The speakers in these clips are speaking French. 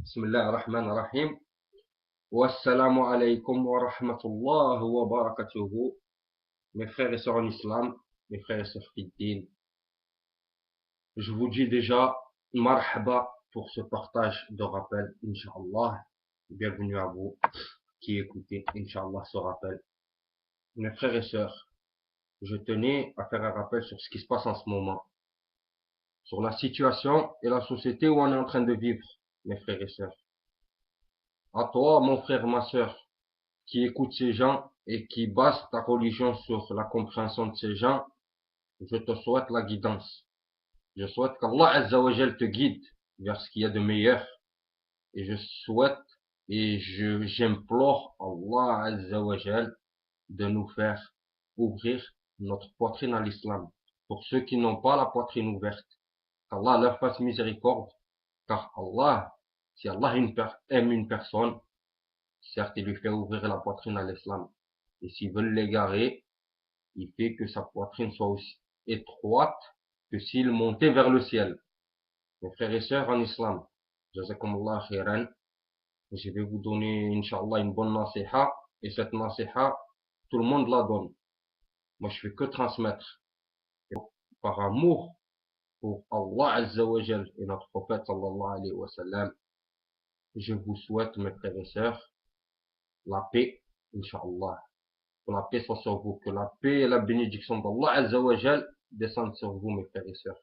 بسم الله الرحمن الرحيم والسلام عليكم ورحمة الله وبركاته. Mes frères et sœurs en islam, mes frères et sœurs fidèles, je vous dis déjà marhaba pour ce partage de rappel, Inch'Allah. Bienvenue à vous qui écoutez, Inch'Allah, ce rappel. Mes frères et sœurs, je tenais à faire un rappel sur ce qui se passe en ce moment, sur la situation et la société où on est en train de vivre, mes frères et sœurs. À toi, mon frère, ma sœur, qui écoute ces gens et qui base ta religion sur la compréhension de ces gens, je te souhaite la guidance. Je souhaite qu'Allah Azza wa Jal te guide vers ce qu'il y a de meilleur. Et je souhaite et j'implore Allah Azza wa Jal de nous faire ouvrir notre poitrine à l'islam. Pour ceux qui n'ont pas la poitrine ouverte, qu'Allah leur fasse miséricorde, car Allah, si Allah aime une personne, certes, il lui fait ouvrir la poitrine à l'islam. Et s'ils veulent l'égarer, il fait que sa poitrine soit aussi étroite que s'il montait vers le ciel. Mes frères et sœurs en islam, jazakumullah khairan, je vais vous donner, Inch'Allah, une bonne nasiha. Et cette nasiha, tout le monde la donne. Moi, je fais que transmettre. Et par amour pour Allah Azza wa Jal et notre prophète sallallahu alayhi wa sallam, je vous souhaite, mes frères et sœurs, la paix, Inch'Allah. Que la paix soit sur vous, que la paix et la bénédiction d'Allah Azza wa Jal descendent sur vous, mes frères et sœurs.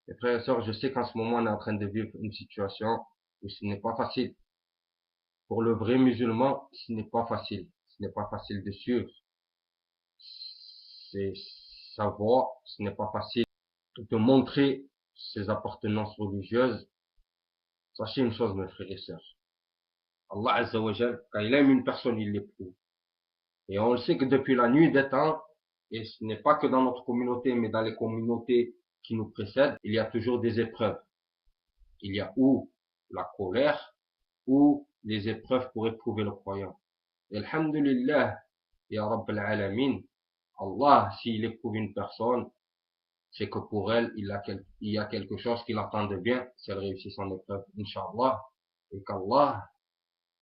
Mes frères et sœurs, je sais qu'en ce moment, on est en train de vivre une situation où ce n'est pas facile. Pour le vrai musulman, ce n'est pas facile. Ce n'est pas facile de suivre sa voie, ce n'est pas facile de montrer ses appartenances religieuses. Sachez une chose, mes frères et sœurs. Allah Azza wa Jal, quand il aime une personne, il l'éprouve. Et on le sait que depuis la nuit des temps, et ce n'est pas que dans notre communauté, mais dans les communautés qui nous précèdent, il y a toujours des épreuves. Il y a ou la colère, ou les épreuves pour éprouver le croyant. Et alhamdulillah, ya Rabb al-Alamin, Allah, s'il éprouve une personne, c'est que pour elle, il y a quelque chose qui l'attend de bien, si elle réussit son épreuve, Inch'Allah, et qu'Allah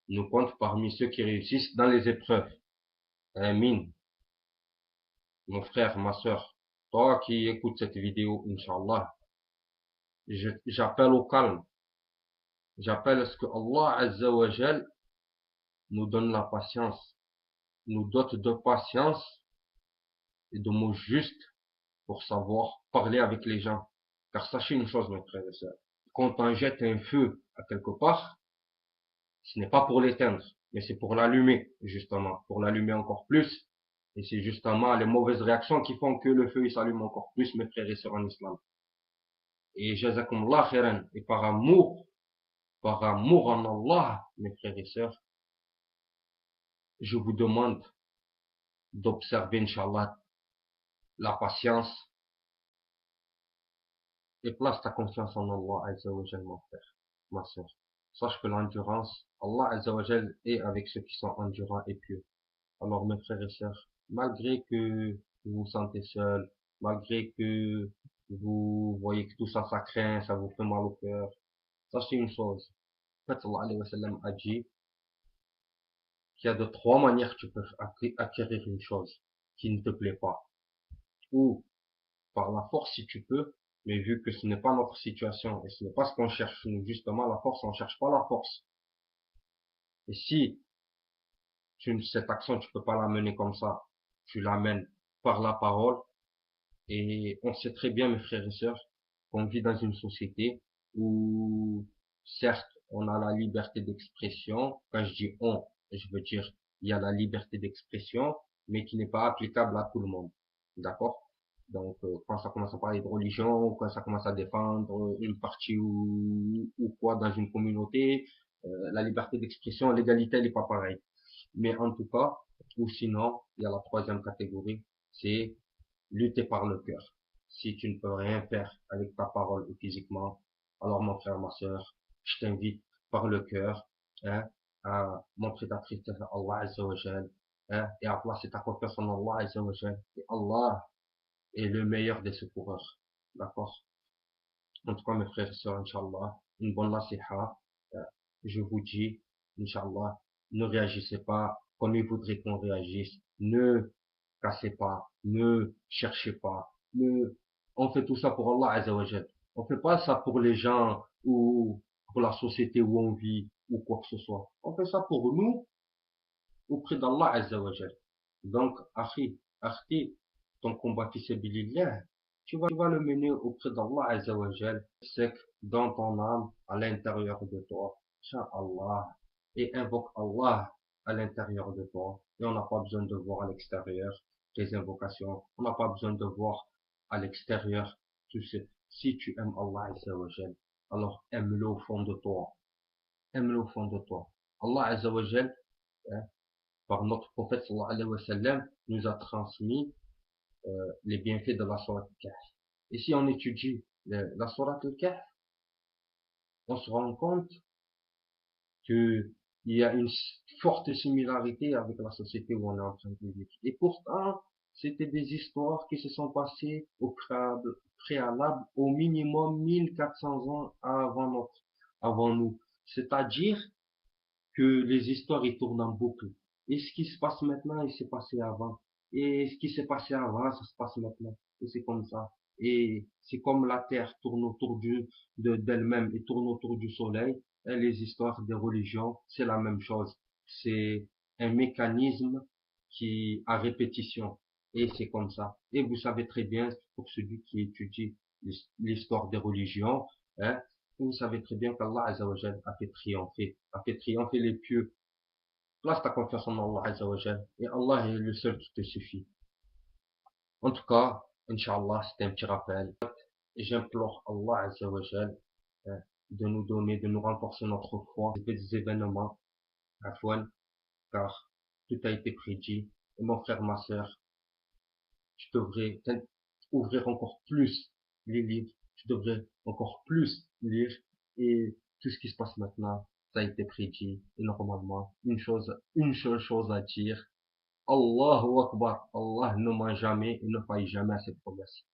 nous compte parmi ceux qui réussissent dans les épreuves. Amin. Mon frère, ma soeur, toi qui écoutes cette vidéo, Inch'Allah, j'appelle au calme. J'appelle à ce que Allah Azza wa Jal nous donne la patience, nous dote de patience et de mots justes pour savoir parler avec les gens. Car sachez une chose, mes frères et sœurs, quand on jette un feu à quelque part, ce n'est pas pour l'éteindre, mais c'est pour l'allumer, justement, pour l'allumer encore plus. Et c'est justement les mauvaises réactions qui font que le feu s'allume encore plus, mes frères et sœurs en islam. Et jazakumullah khairan, et par amour en Allah, mes frères et sœurs, je vous demande d'observer, Inch'Allah, la patience et place ta confiance en Allah Azza wa Jal, mon frère, ma sœur. Sache que l'endurance, Allah Azza wa Jal est avec ceux qui sont endurants et pieux. Alors, mes frères et sœurs, malgré que vous vous sentez seul, malgré que vous voyez que tout ça, ça craint, ça vous fait mal au cœur, sachez une chose. Le prophète sallallahu alayhi wa sallam a dit qu'il y a de trois manières que tu peux acquérir une chose qui ne te plaît pas. Ou par la force si tu peux, mais vu que ce n'est pas notre situation et ce n'est pas ce qu'on cherche, nous justement la force, on ne cherche pas la force. Et si cette action, tu peux pas la mener comme ça, tu l'amènes par la parole. Et on sait très bien, mes frères et sœurs, qu'on vit dans une société où, certes, on a la liberté d'expression. Quand je dis on, je veux dire, il y a la liberté d'expression, mais qui n'est pas applicable à tout le monde. D'accord? Donc, quand ça commence à parler de religion, quand ça commence à défendre une partie ou quoi dans une communauté, la liberté d'expression, l'égalité, elle n'est pas pareille. Mais en tout cas, ou sinon, il y a la troisième catégorie, c'est lutter par le cœur. Si tu ne peux rien faire avec ta parole ou physiquement, alors mon frère, ma soeur, je t'invite par le cœur, hein, à montrer ta tristesse à Allah Azza wa Jal, hein, et à placer ta confiance en Allah Azza wa Jal. Et Allah est le meilleur des secoureurs. D'accord? En tout cas, mes frères et sœurs, Inch'Allah, une bonne nasiha. je vous dis, Inch'Allah, ne réagissez pas comme il voudrait qu'on réagisse, ne cassez pas, ne cherchez pas, on fait tout ça pour Allah Azzawajal. On fait pas ça pour les gens ou pour la société où on vit ou quoi que ce soit. On fait ça pour nous auprès d'Allah Azzawajal. Donc, akhi, ton combat fi sabilillah, tu vas le mener auprès d'Allah Azzawajal, c'est que dans ton âme, à l'intérieur de toi, Inch'Allah, et invoque Allah à l'intérieur de toi. Et on n'a pas besoin de voir à l'extérieur tes invocations. On n'a pas besoin de voir à l'extérieur. Tu sais, si tu aimes Allah Azzawajal, alors aime-le au fond de toi. Aime-le au fond de toi. Allah Azzawajal, hein, par notre prophète sallallahu alayhi wa sallam, nous a transmis les bienfaits de la Sourate Al-Kahf. Et si on étudie la Sourate Al-Kahf, on se rend compte qu'il y a une forte similarité avec la société où on est en train de vivre. Et pourtant, c'était des histoires qui se sont passées au préalable au minimum 1400 ans avant nous. C'est-à-dire que les histoires y tournent en boucle. Et ce qui se passe maintenant, il s'est passé avant. Et ce qui s'est passé avant, ça se passe maintenant. Et c'est comme ça. Et c'est comme la Terre tourne autour d'elle-même et tourne autour du Soleil. Et les histoires des religions, c'est la même chose. C'est un mécanisme qui a répétition. Et c'est comme ça. Et vous savez très bien, pour celui qui étudie l'histoire des religions, hein, vous savez très bien qu'Allah Azzawajal a fait triompher les pieux. Place ta confiance en Allah Azzawajal. Et Allah est le seul qui te suffit. En tout cas, Inch'Allah, c'était un petit rappel. Et j'implore Allah Azzawajal hein, de nous donner, de nous renforcer notre foi, des événements, afwan, car tout a été prédit. Et mon frère, ma sœur, tu devrais ouvrir encore plus les livres, tu devrais encore plus lire et tout ce qui se passe maintenant, ça a été prédit et normalement, une seule chose à dire, Allahu Akbar, Allah ne ment jamais et ne faille jamais à ses promesses.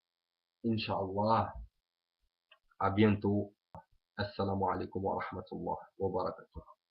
Inch'Allah, à bientôt. Assalamu alaikum wa rahmatullah wa barakatuh.